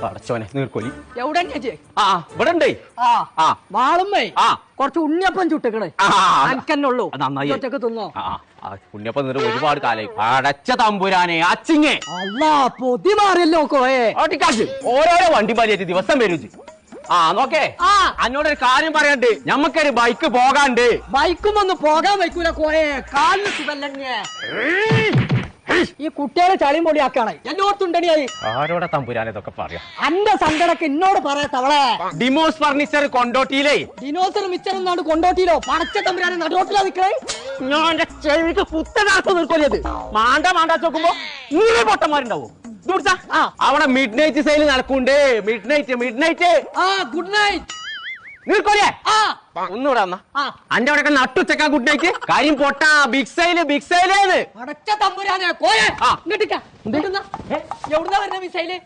പടച്ചോനെ നീർക്കോലി എവിടെ ആ ഇവിടെ ഉണ്ട് മാളുമ്മേ കുറച്ച് ഉണ്ണിയപ്പം ചുട്ടിക്കണേ അനക്കന്നുള്ളൂ നന്നായി ഒറ്റക്ക് തിന്നോ ഉണ്ണിയപ്പം നീർ ഒരുപാട് കാലായി അടച്ച തമ്പുരാനെ അച്ചിങ്ങേ അല്ലാ പൊതി മാറിയല്ലോ കോയെ ഓരോരോ വണ്ടി വലിയ ദിവസം വരൂ നോക്കേ അന്നോടൊരു കാര്യം പറയണ്ട് ഞമ്മക്കൊരു ബൈക്ക് പോകാണ്ട് ബൈക്കും ഒന്ന് പോകാൻ വയ്ക്കൂല കോയെ കാലിന് സുഖല്ലേ ഈ കുട്ടികളെ ചളിയും പൊളിയാക്കാണ് എന്നോർത്തുണ്ടണിയായി ആരോടെ തമ്പുരാൻ ഇതൊക്കെ പറയാ അന്റെ സങ്കടക്ക് എന്നോട് പറയത്തവളെ ഡിമോസ് ഫർണിച്ചർ കൊണ്ടോട്ടിയിലേ ഡിനോസർ മിച്ചർ എന്നാണ് കൊണ്ടോട്ടിയിലോ പടച്ച തമ്പുരാനെ നടുറോട്ടിലാ നിക്കണേ ഞാൻ ചെവിക്ക് പുത്തനാർത്ത് നിൽക്കൊല്ലത് മാണ്ട ചോക്കുമ്പോ നീ പൊട്ടന്മാരുണ്ടാവോ അവിടെ മിഡ് നൈറ്റ് സെയിൽ നടക്കുന്നുണ്ട് മിഡ് നൈറ്റ് ഗുഡ് നൈറ്റ് നീർക്കോലേ ഒന്നുകൂടെ അന്റെ അവിടെ നട്ടുച്ചക്കാ ഗുഡ് നൈറ്റ് കാര്യം പൊട്ടാ ബിഗ് സെയില് അടച്ച തമ്പുരാനെ കോയെ എവിടുന്നാ വരുന്ന മിസൈല്